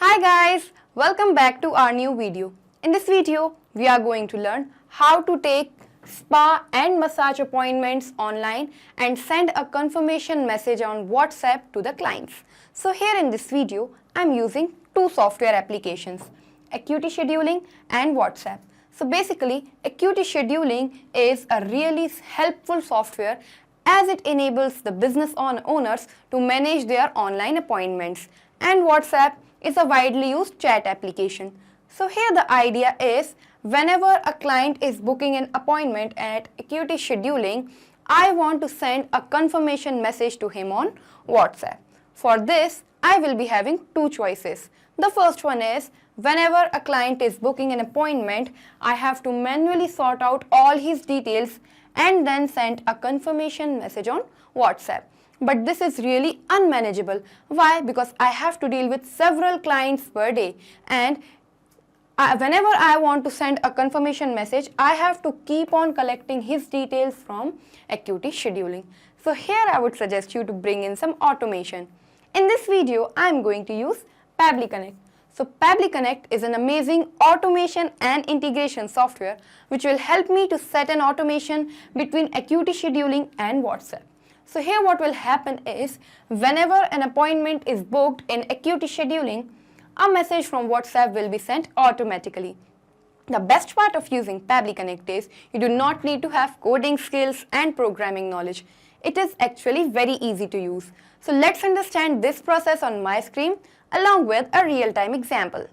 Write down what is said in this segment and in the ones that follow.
Hi guys, welcome back to our new video. In this video, we are going to learn how to take spa and massage appointments online and send a confirmation message on WhatsApp to the clients. So here in this video, I'm using two software applications, Acuity Scheduling and WhatsApp. So basically, Acuity Scheduling is a really helpful software as it enables the business owners to manage their online appointments, and WhatsApp is a widely used chat application. So here the idea is whenever a client is booking an appointment at Acuity Scheduling, I want to send a confirmation message to him on WhatsApp. For this, I will be having two choices. The first one is whenever a client is booking an appointment, I have to manually sort out all his details and then send a confirmation message on WhatsApp. But this is really unmanageable. Why? Because I have to deal with several clients per day, and whenever I want to send a confirmation message, I have to keep on collecting his details from Acuity Scheduling. So here I would suggest you to bring in some automation. In this video, I am going to use Pabbly Connect. So Pabbly Connect is an amazing automation and integration software which will help me to set an automation between Acuity Scheduling and WhatsApp. So here what will happen is whenever an appointment is booked in Acuity Scheduling, a message from WhatsApp will be sent automatically. The best part of using Pabbly Connect is you do not need to have coding skills and programming knowledge. It is actually very easy to use. So let's understand this process on my screen along with a real-time example.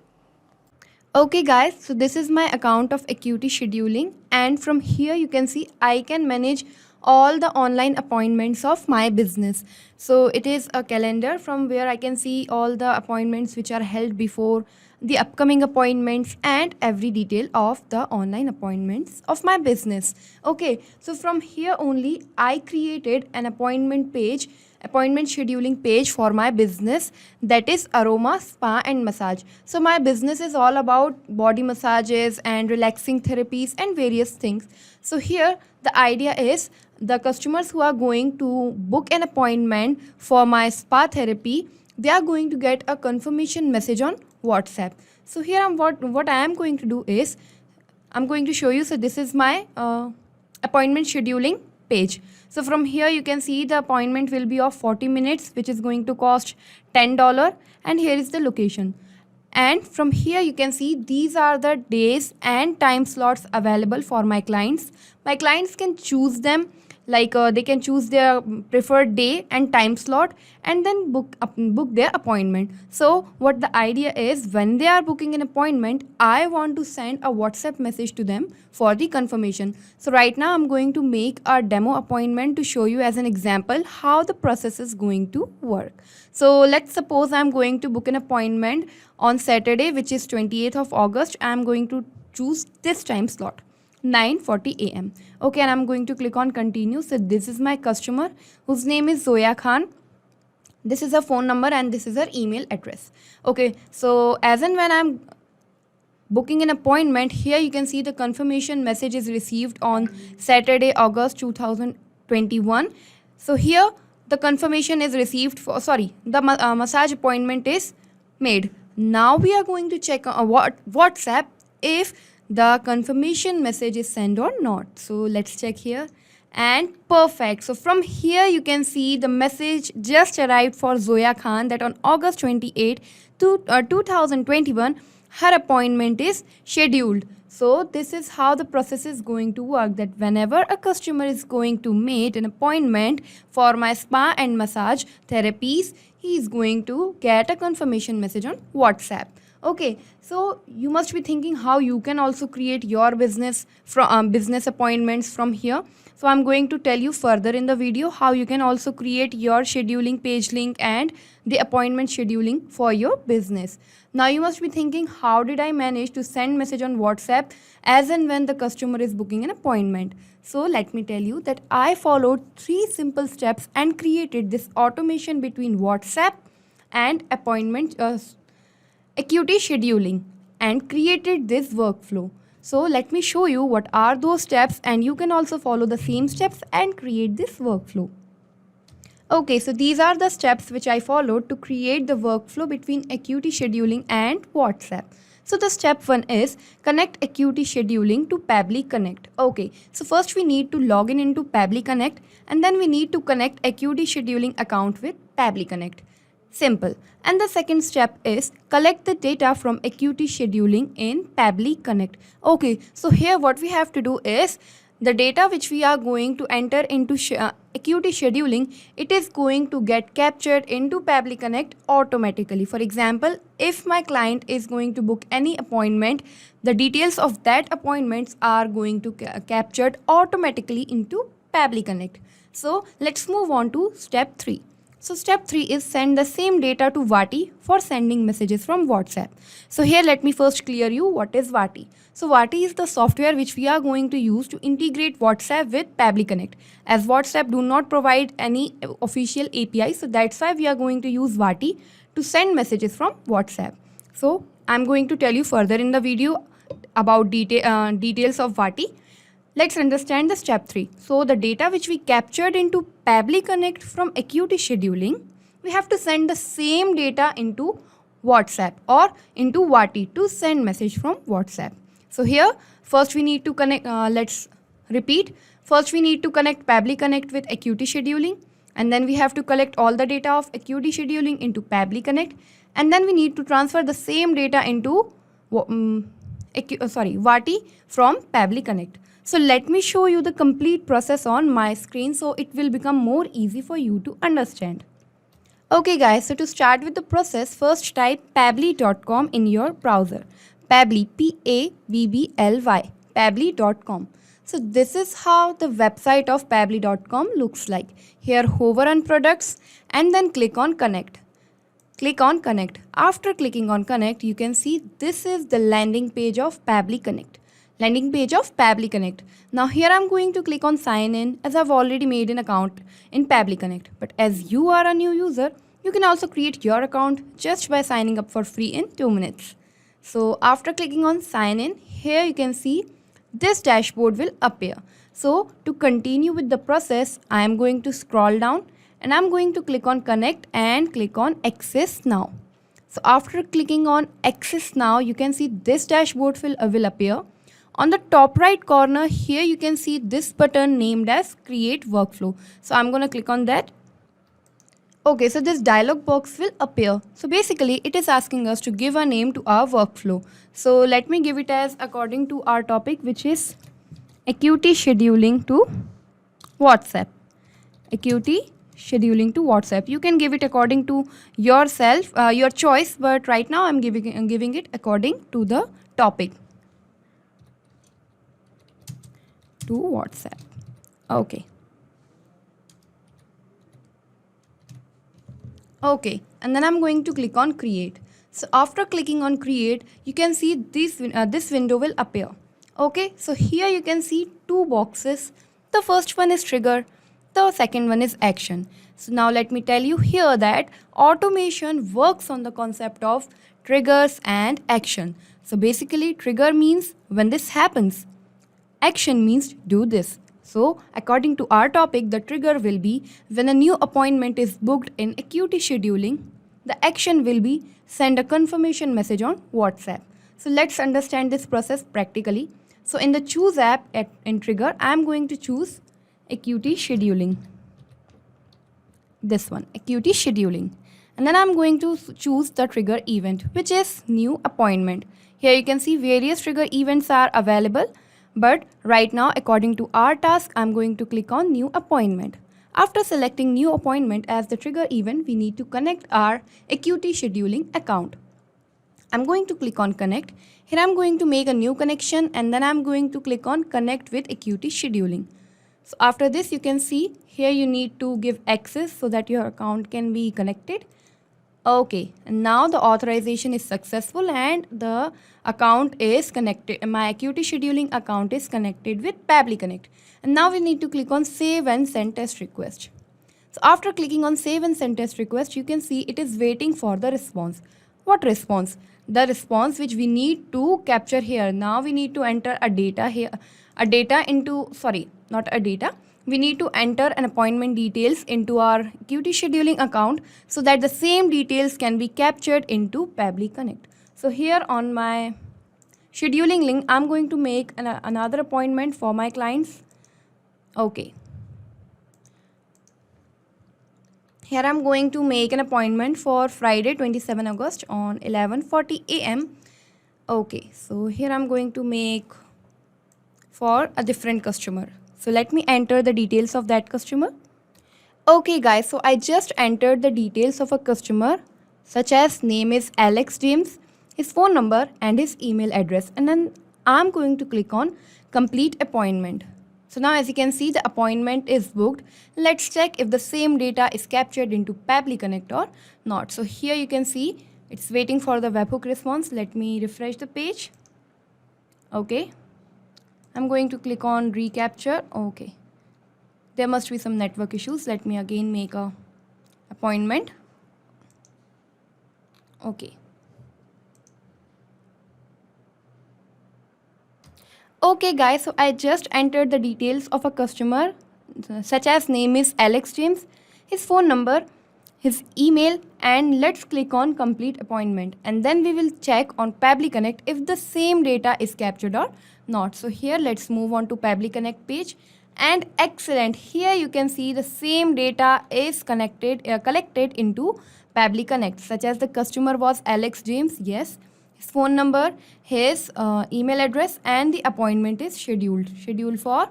Okay guys, so this is my account of Acuity Scheduling, and from here you can see I can manage all the online appointments of my business. So it is a calendar from where I can see all the appointments which are held before, the upcoming appointments, and every detail of the online appointments of my business. Okay, so from here only I created an appointment scheduling page for my business, that is Aroma Spa and Massage. So my business is all about body massages and relaxing therapies and various things. So here the idea is the customers who are going to book an appointment for my spa therapy, they are going to get a confirmation message on WhatsApp. So here what I am going to do is I'm going to show you. So this is my appointment scheduling page. So from here you can see the appointment will be of 40 minutes which is going to cost $10, and here is the location. And from here you can see these are the days and time slots available for my clients. My clients can choose them, like they can choose their preferred day and time slot and then book their appointment. So what the idea is, when they are booking an appointment, I want to send a WhatsApp message to them for the confirmation. So right now I'm going to make a demo appointment to show you as an example how the process is going to work. So let's suppose I'm going to book an appointment on Saturday, which is 28th of August. I'm going to choose this time slot, 9:40 a.m. Okay, and I'm going to click on continue. So this is my customer whose name is Zoya Khan. This is her phone number and this is her email address. Okay, so as and when I'm booking an appointment, here you can see the confirmation message is received on Saturday, August 2021. So here the confirmation is received for, the massage appointment is made. Now we are going to check WhatsApp if the confirmation message is sent or not. So let's check here, and perfect. So from here you can see the message just arrived for Zoya Khan that on August 28, 2021 her appointment is scheduled. So this is how the process is going to work, that whenever a customer is going to make an appointment for my spa and massage therapies, he is going to get a confirmation message on WhatsApp. Okay, so you must be thinking how you can also create your business from business appointments from here. So I'm going to tell you further in the video how you can also create your scheduling page link and the appointment scheduling for your business. Now you must be thinking, how did I manage to send message on WhatsApp as and when the customer is booking an appointment? So let me tell you that I followed 3 simple steps and created this automation between WhatsApp and Acuity Scheduling and created this workflow. So let me show you what are those steps, and you can also follow the same steps and create this workflow. Okay, so these are the steps which I followed to create the workflow between Acuity Scheduling and WhatsApp. So the step 1 is connect Acuity Scheduling to Pabbly Connect. Okay, so first we need to log in into Pabbly Connect, and then we need to connect Acuity Scheduling account with Pabbly Connect. Simple. And the second step is collect the data from Acuity Scheduling in Pabbly Connect. Okay, so here what we have to do is the data which we are going to enter into Acuity Scheduling, it is going to get captured into Pabbly Connect automatically. For example, if my client is going to book any appointment, the details of that appointments are going to captured automatically into Pabbly Connect. So let's move on to step 3. So step 3 is send the same data to Vati for sending messages from WhatsApp. So here let me first clear you what is Vati. So Vati is the software which we are going to use to integrate WhatsApp with Pabbly Connect. As WhatsApp do not provide any official API, so that's why we are going to use Vati to send messages from WhatsApp. So I'm going to tell you further in the video about details of Vati. Let's understand the step 3. So the data which we captured into Pabbly Connect from Acuity Scheduling, we have to send the same data into WhatsApp or into Vati to send message from WhatsApp. So here first we need to connect, let's repeat. First we need to connect Pabbly Connect with Acuity Scheduling, and then we have to collect all the data of Acuity Scheduling into Pabbly Connect, and then we need to transfer the same data into Vati from Pabbly Connect. So let me show you the complete process on my screen so it will become more easy for you to understand. Okay guys, so to start with the process, first type pabbly.com in your browser. Pabbly, Pabbly, pabbly.com. So this is how the website of pabbly.com looks like. Here hover on products and then click on connect. Click on connect. After clicking on connect, you can see this is the landing page of Pabbly Connect. Landing page of Pabbly Connect. Now here I'm going to click on sign in as I've already made an account in Pabbly Connect. But as you are a new user, you can also create your account just by signing up for free in 2 minutes. So after clicking on sign in, here you can see this dashboard will appear. So to continue with the process, I am going to scroll down and I'm going to click on connect and click on access now. So after clicking on access now, you can see this dashboard will appear. On the top right corner here you can see this button named as create workflow. So I'm going to click on that. Okay, so this dialog box will appear. So basically it is asking us to give a name to our workflow. So let me give it as according to our topic, which is Acuity Scheduling to WhatsApp. Acuity Scheduling to WhatsApp. You can give it according to yourself, your choice, but right now I'm giving it according to the topic. To WhatsApp. Okay. Okay, and then I'm going to click on create. So after clicking on create, you can see this window will appear. Okay, so here you can see 2 boxes. The first one is trigger, the second one is action. So now let me tell you here that automation works on the concept of triggers and action. So basically trigger means when this happens. Action means do this. So according to our topic, the trigger will be when a new appointment is booked in Acuity Scheduling. The action will be send a confirmation message on WhatsApp. So let's understand this process practically. So in the choose app in trigger, I am going to choose Acuity Scheduling. This one, Acuity Scheduling. And then I'm going to choose the trigger event, which is new appointment. Here you can see various trigger events are available. But right now, according to our task, I'm going to click on new appointment. After selecting new appointment as the trigger event, we need to connect our Acuity Scheduling account. I'm going to click on connect. Here I'm going to make a new connection and then I'm going to click on connect with Acuity Scheduling. So after this, you can see here you need to give access so that your account can be connected. Okay, and now the authorization is successful and the account is connected. My Acuity Scheduling account is connected with Pabbly Connect. And now we need to click on save and send test request. So after clicking on save and send test request, you can see it is waiting for the response. What response? The response which we need to capture here. Now we need to enter a data here, we need to enter an appointment details into our Acuity scheduling account so that the same details can be captured into Pabbly Connect. So here on my scheduling link, I'm going to make another appointment for my clients. Okay. Here I'm going to make an appointment for Friday 27 August on 11:40 a.m. Okay, so here I'm going to make for a different customer. So let me enter the details of that customer. Okay guys, so I just entered the details of a customer such as name is Alex James, his phone number and his email address, and then I'm going to click on complete appointment. So now as you can see, the appointment is booked. Let's check if the same data is captured into Pabbly Connect or not. So here you can see it's waiting for the webhook response. Let me refresh the page. Okay. I'm going to click on recapture. Okay. There must be some network issues. Let me again make a appointment. Okay. Okay guys, so I just entered the details of a customer such as name is Alex James, his phone number, his email, and let's click on complete appointment, and then we will check on Pabbly Connect if the same data is captured or not. So here let's move on to Pabbly Connect page, and excellent, here you can see the same data is collected into Pabbly Connect, such as the customer was Alex James, yes, his phone number, his email address, and the appointment is scheduled for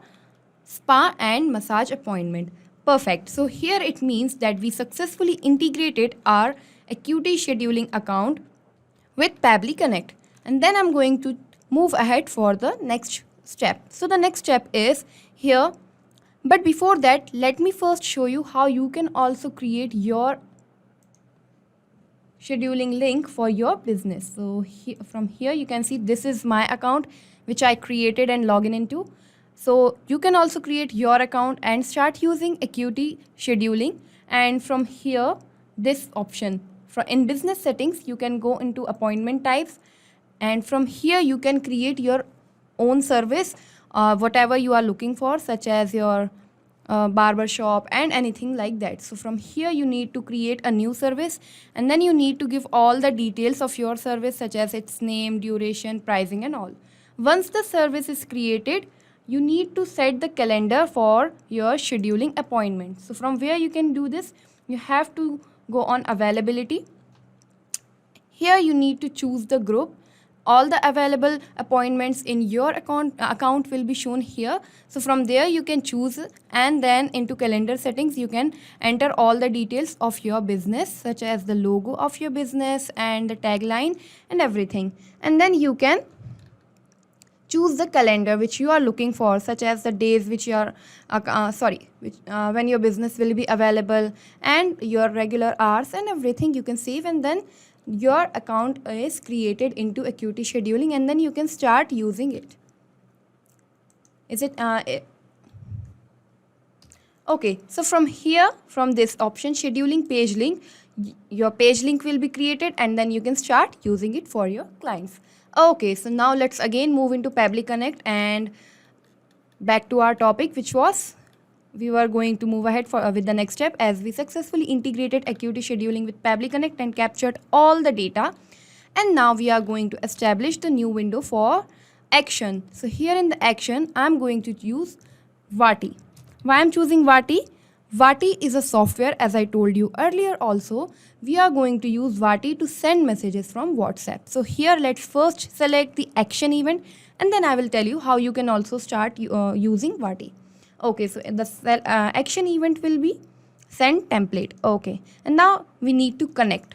spa and massage appointment. Perfect. So here it means that we successfully integrated our Acuity scheduling account with Pabbly Connect. And then I'm going to move ahead for the next step. So the next step is here. But before that, let me first show you how you can also create your scheduling link for your business. So from here you can see this is my account which I created and login into. So you can also create your account and start using Acuity scheduling, and from here this option in business settings you can go into appointment types, and from here you can create your own service, whatever you are looking for, such as your barber shop and anything like that. So from here you need to create a new service, and then you need to give all the details of your service such as its name, duration, pricing and all. Once the service is created, you need to set the calendar for your scheduling appointment. So from where you can do this, you have to go on availability. Here you need to choose the group. All the available appointments in your account will be shown here. So from there you can choose, and then into calendar settings you can enter all the details of your business such as the logo of your business and the tagline and everything. And then you can choose the calendar which you are looking for, such as the days which your when your business will be available and your regular hours and everything you can save, and then your account is created into Acuity scheduling, and then you can start using it. Okay, so from here, from this option scheduling page link, your page link will be created, and then you can start using it for your clients. Okay, so now let's again move into Pabbly Connect and back to our topic, which was we were going to move ahead with the next step, as we successfully integrated Acuity scheduling with Pabbly Connect and captured all the data. And now we are going to establish the new window for action. So here in the action, I'm going to use Vati. Why I'm choosing Vati? Vati is a software, as I told you earlier also. We are going to use Vati to send messages from WhatsApp. So here let's first select the action event, and then I will tell you how you can also start using Vati. Okay, so the action event will be send template. Okay, and now we need to connect.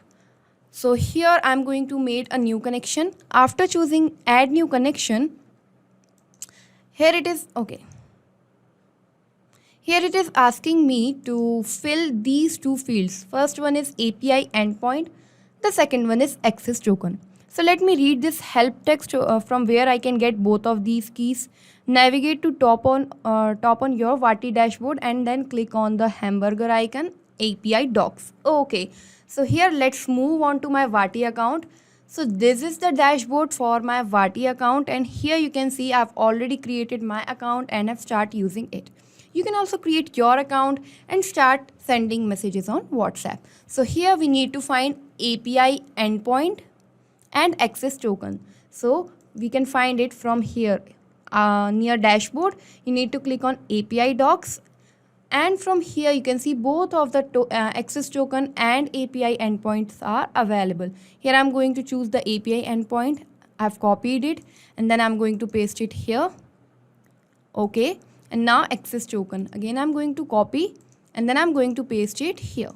So here I'm going to make a new connection. After choosing add new connection, here it is. Okay. Here it is asking me to fill these two fields. First one is API endpoint. The second one is access token. So let me read this help text from where I can get both of these keys. Navigate to top on your Vati dashboard and then click on the hamburger icon, API docs. Okay, so here let's move on to my Vati account. So this is the dashboard for my Vati account, and here you can see I've already created my account and I've started using it. you can also create your account and start sending messages on WhatsApp. So here we need to find API endpoint and access token. So we can find it from here near dashboard. You need to click on API docs, and from here you can see both of the access token and API endpoints are available. Here I'm going to choose the API endpoint. I've copied it and then I'm going to paste it here. Okay, and now access token, again I'm going to copy and then I'm going to paste it here.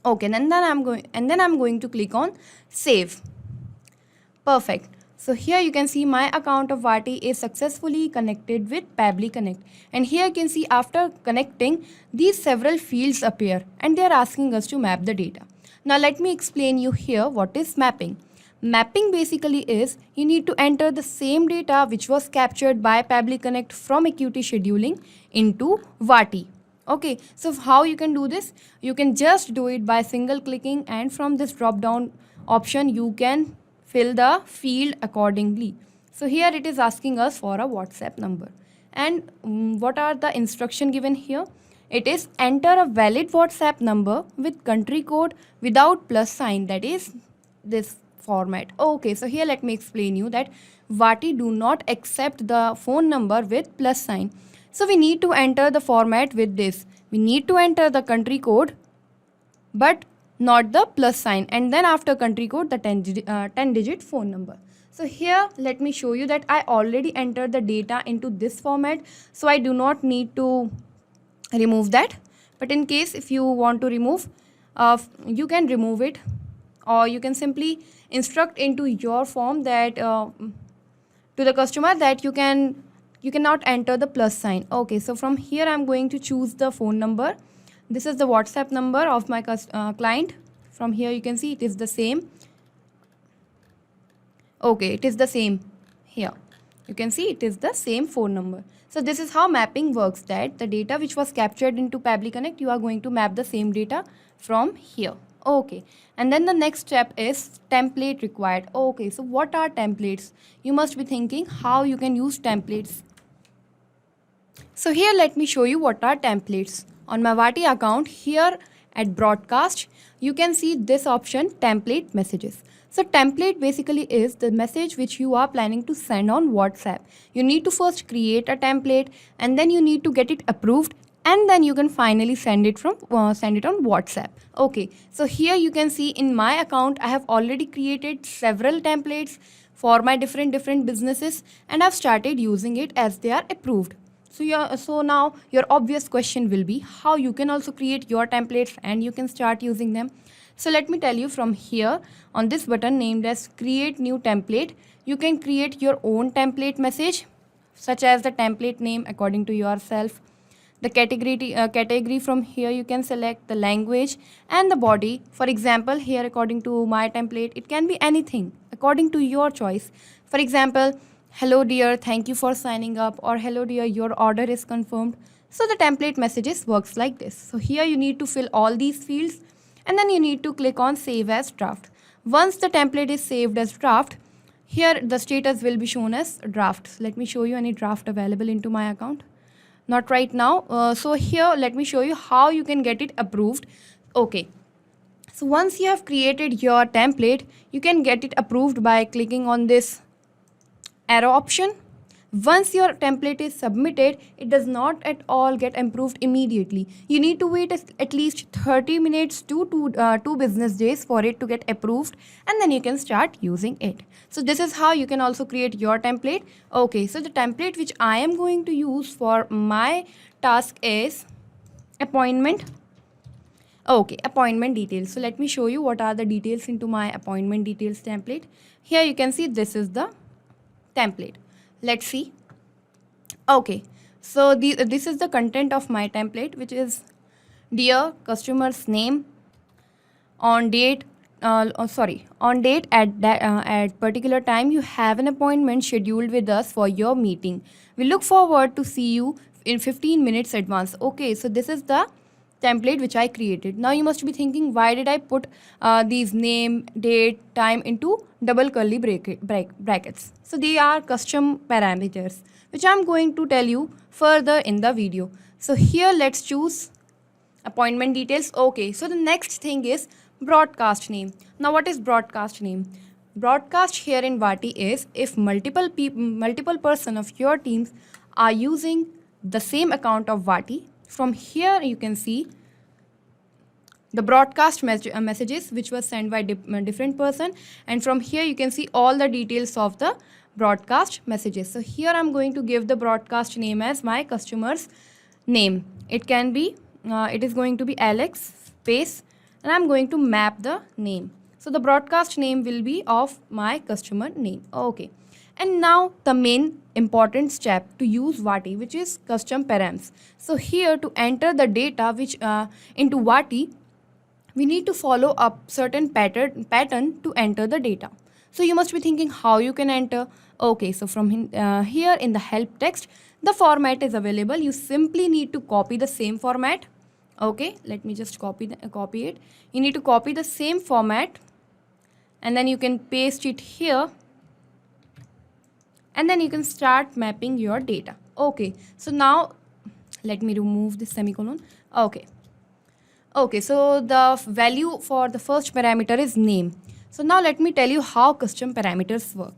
Okay, and then I'm going to click on save. Perfect. So here you can see my account of Vaati is successfully connected with Pabbly Connect. And here you can see after connecting, these several fields appear and they are asking us to map the data. Now let me explain you here what is mapping. Mapping basically is you need to enter the same data which was captured by Pabbly Connect from Acuity Scheduling into Vaati. Okay, so how you can do this? You can just do it by single clicking, and from this drop down option you can fill the field accordingly. So here it is asking us for a WhatsApp number. And what are the instruction given here? It is enter a valid WhatsApp number with country code without plus sign, that is this format. Okay, so here let me explain you that Vaati do not accept the phone number with plus sign. So we need to enter the format with this. We need to enter the country code but not the plus sign, and then after country code the 10-digit phone number. So here let me show you that I already entered the data into this format, so I do not need to remove that. But in case if you want to remove, you can remove it, or you can simply instruct into your form that to the customer that you cannot enter the plus sign. Okay, so from here I'm going to choose the phone number. This is the WhatsApp number of my client. From here you can see it is the same. Okay, it is the same here. You can see it is the same phone number. So this is how mapping works, that the data which was captured into Pabbly Connect, you are going to map the same data from here. Okay, and then the next step is template required. Okay, so what are templates? You must be thinking how you can use templates. So here let me show you what are templates. On my Vaati account, here at broadcast, you can see this option, template messages. So template basically is the message which you are planning to send on WhatsApp. You need to first create a template and then you need to get it approved, and then you can finally send it on WhatsApp. Okay, so here you can see in my account I have already created several templates for my different businesses, and I've started using it as they are approved. So now your obvious question will be how you can also create your templates and you can start using them. So let me tell you, from here on this button named as create new template, you can create your own template message, such as the template name according to yourself. The category from here you can select the language and the body. For example, here according to my template, it can be anything according to your choice. For example, hello dear, thank you for signing up, or hello dear, your order is confirmed. So the template messages works like this. So here you need to fill all these fields and then you need to click on save as draft. Once the template is saved as draft, here the status will be shown as drafts. Let me show you any draft available into my account. Not right now. So here let me show you how you can get it approved. Okay, so once you have created your template, you can get it approved by clicking on this arrow option. Once your template is submitted, it does not at all get approved immediately. You need to wait at least 30 minutes to 2 business days for it to get approved, and then you can start using it. So this is how you can also create your template. Okay, so the template which I am going to use for my task is appointment. Okay, appointment details. So let me show you what are the details into my appointment details template. Here you can see this is the template. Let's see. Okay, so this is the content of my template, which is dear customer's name, on date at particular time you have an appointment scheduled with us for your meeting. We look forward to see you in 15 minutes advance. Okay, so this is the template which I created. Now you must be thinking, why did I put these name, date, time into double curly brackets? So they are custom parameters which I'm going to tell you further in the video. So here let's choose appointment details. Okay, so the next thing is broadcast name. Now what is broadcast name? Broadcast here in Vati is if multiple person of your teams are using the same account of Vati. From here you can see the broadcast messages which was sent by different person, and from here you can see all the details of the broadcast messages. So here I'm going to give the broadcast name as my customer's name. It can be it is going to be Alex space, and I'm going to map the name. So the broadcast name will be of my customer name. Okay, and now the main important step to use Vati, which is custom params. So here to enter the data which into Vati, we need to follow a certain pattern to enter the data. So you must be thinking how you can enter. Okay, so from here in the help text, the format is available. You simply need to copy the same format. Okay, let me just copy it. You need to copy the same format, and then you can paste it here, and then you can start mapping your data. Okay, so now let me remove this semicolon. Okay, so the value for the first parameter is name. So now let me tell you how custom parameters work.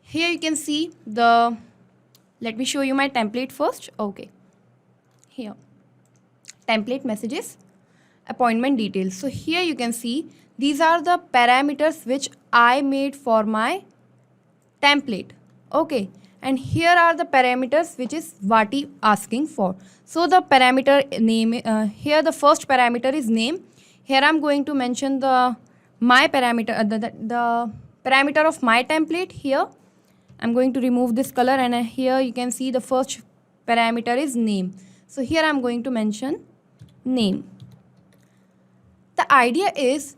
Here you can see let me show you my template first. Okay, here template messages, appointment details. So here you can see these are the parameters which I made for my template. Okay, and here are the parameters which is Vati asking for. So the parameter name, here the first parameter is name. Here I'm going to mention the parameter of my template. Here I'm going to remove this color, and here you can see the first parameter is name. So here I'm going to mention name. The idea is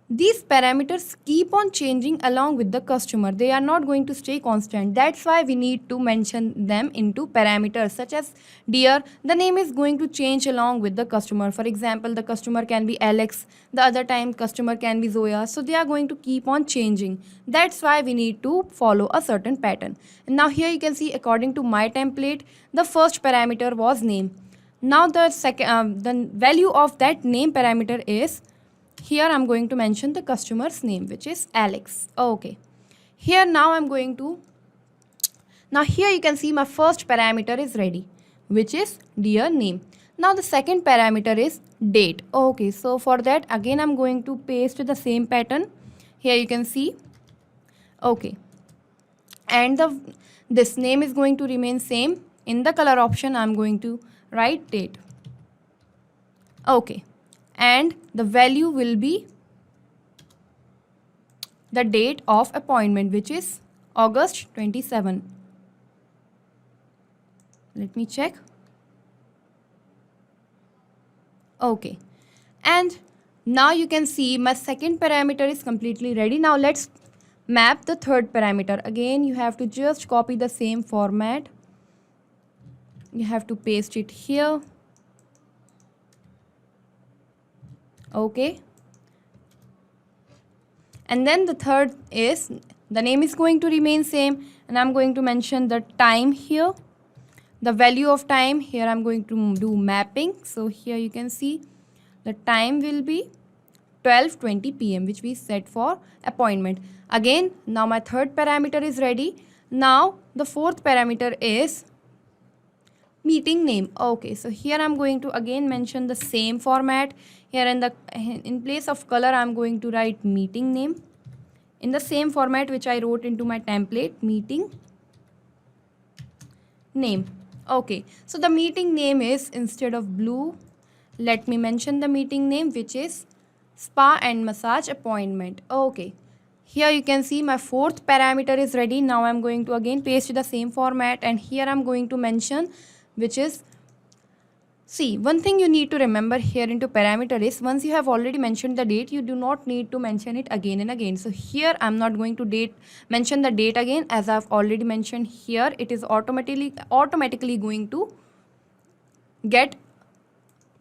these parameters keep on changing along with the customer. They are not going to stay constant. That's why we need to mention them into parameters such as dear, the name is going to change along with the customer. For example, the customer can be Alex, the other time customer can be Zoya. So they are going to keep on changing. That's why we need to follow a certain pattern. And now here you can see according to my template, the first parameter was name. Now the value of that name parameter is, here I'm going to mention the customer's name, which is Alex. Okay. Here now here you can see my first parameter is ready, which is dear name. Now the second parameter is date. Okay, so for that again I'm going to paste the same pattern. Here you can see. Okay. And this name is going to remain same. In the color option I'm going to write date. Okay. And the value will be the date of appointment, which is August 27. Let me check. Okay, and now you can see my second parameter is completely ready. Now let's map the third parameter. Again, you have to just copy the same format. You have to paste it here. Okay, and then the third is the name is going to remain same, and I'm going to mention the time here, the value of time. Here I'm going to do mapping. So here you can see the time will be 12:20 p.m. which we set for appointment. Again, now my third parameter is ready. Now the fourth parameter is meeting name. Okay, so here I'm going to again mention the same format. Here in place of color I'm going to write meeting name in the same format which I wrote into my template, meeting name. Okay, so the meeting name is, instead of blue, let me mention the meeting name, which is spa and massage appointment. Okay, here you can see my fourth parameter is ready. Now I'm going to again paste the same format, and here I'm going to mention, which is, see, one thing you need to remember here into parameter is, once you have already mentioned the date, you do not need to mention it again and again. So here I'm not going to mention the date again, as I've already mentioned here. It is automatically going to get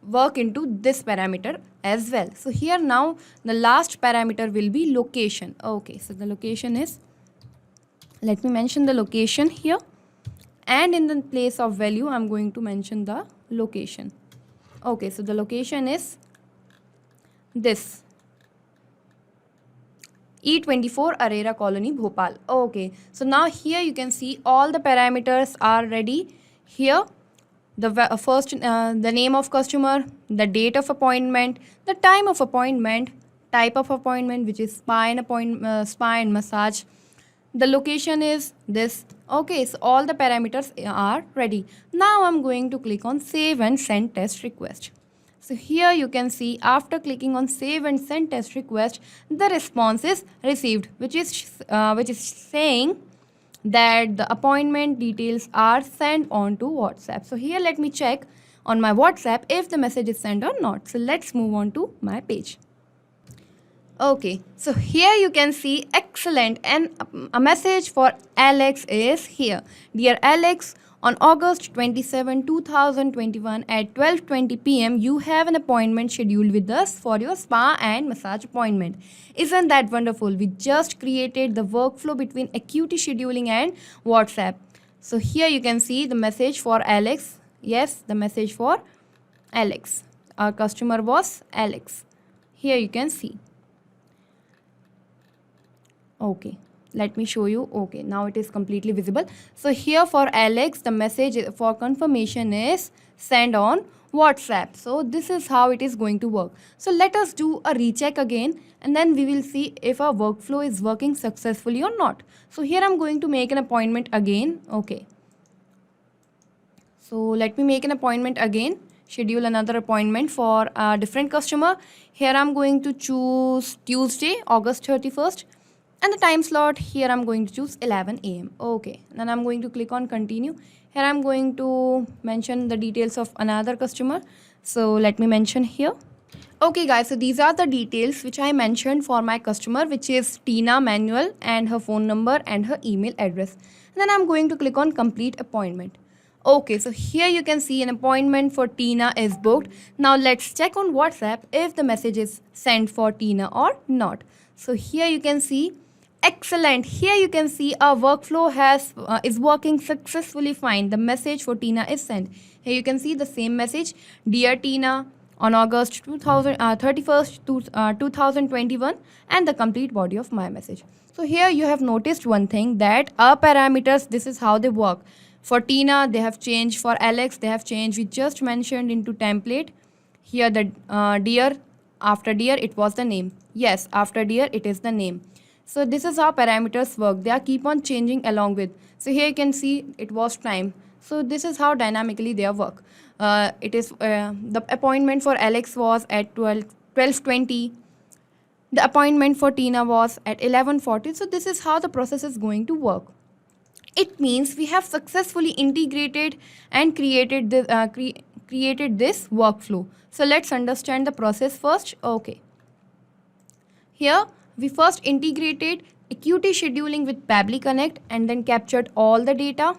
work into this parameter as well. So here now the last parameter will be location. Okay, so the location is, let me mention the location here, and in the place of value I'm going to mention the location. Okay, so the location is this, E24 Arera Colony, Bhopal. Okay, so now here you can see all the parameters are ready. Here the first the name of customer, the date of appointment, the time of appointment, type of appointment, which is spa and massage. The location is this. Okay, so all the parameters are ready. Now I'm going to click on save and send test request. So here you can see after clicking on save and send test request, the response is received, which is saying that the appointment details are sent on to WhatsApp. So here let me check on my WhatsApp if the message is sent or not. So let's move on to my page. Okay, so here you can see excellent, and a message for Alex is here. Dear Alex, on August 27, 2021 at 12:20 p.m. you have an appointment scheduled with us for your spa and massage appointment. Isn't that wonderful? We just created the workflow between Acuity Scheduling and WhatsApp. So here you can see the message for Alex. Yes, the message for Alex. Our customer was Alex. Here you can see. Okay, let me show you. Okay, now it is completely visible. So here for Alex, the message for confirmation is send on WhatsApp. So this is how it is going to work. So let us do a recheck again, and then we will see if our workflow is working successfully or not. So here I'm going to make an appointment again. Okay, so let me make an appointment again, schedule another appointment for a different customer. Here I'm going to choose Tuesday, August 31st. And the time slot, here I'm going to choose 11 a.m. Okay, then I'm going to click on continue. Here I'm going to mention the details of another customer. So let me mention here. Okay guys, so these are the details which I mentioned for my customer, which is Tina Manuel, and her phone number and her email address. And then I'm going to click on complete appointment. Okay, so here you can see an appointment for Tina is booked. Now let's check on WhatsApp if the message is sent for Tina or not. So here you can see excellent. Here you can see our workflow is working successfully fine. The message for Tina is sent. Here you can see the same message. Dear Tina, on August 31st, 2021, and the complete body of my message. So here you have noticed one thing, that our parameters, this is how they work. For Tina, they have changed. For Alex, they have changed. We just mentioned into template. Here the dear, after dear, it was the name. Yes, after dear, it is the name. So this is how parameters work. They are keep on changing along with. So here you can see it was time. So this is how dynamically they work. It is the appointment for Alex was at 12:20. The appointment for Tina was at 11:40. So this is how the process is going to work. It means we have successfully integrated and created this workflow. So let's understand the process first. Okay. Here we first integrated Acuity Scheduling with Pabbly Connect and then captured all the data.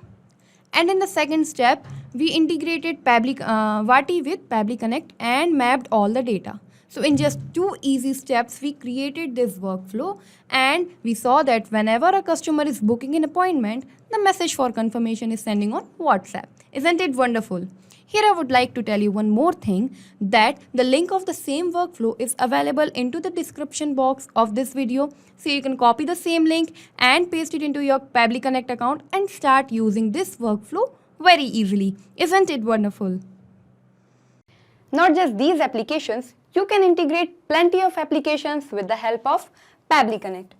And in the second step, we integrated Vati with Pabbly Connect and mapped all the data. So in just 2 easy steps, we created this workflow, and we saw that whenever a customer is booking an appointment, the message for confirmation is sending on WhatsApp. Isn't it wonderful? Here I would like to tell you one more thing, that the link of the same workflow is available into the description box of this video. So you can copy the same link and paste it into your Pabbly Connect account and start using this workflow very easily. Isn't it wonderful? Not just these applications, you can integrate plenty of applications with the help of Pabbly Connect.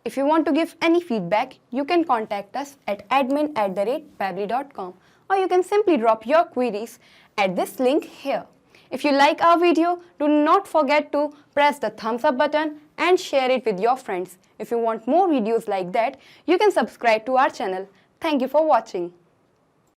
If you want to give any feedback, you can contact us at admin@pabbly.com, or you can simply drop your queries at this link here. If you like our video, do not forget to press the thumbs up button and share it with your friends. If you want more videos like that, you can subscribe to our channel. Thank you for watching.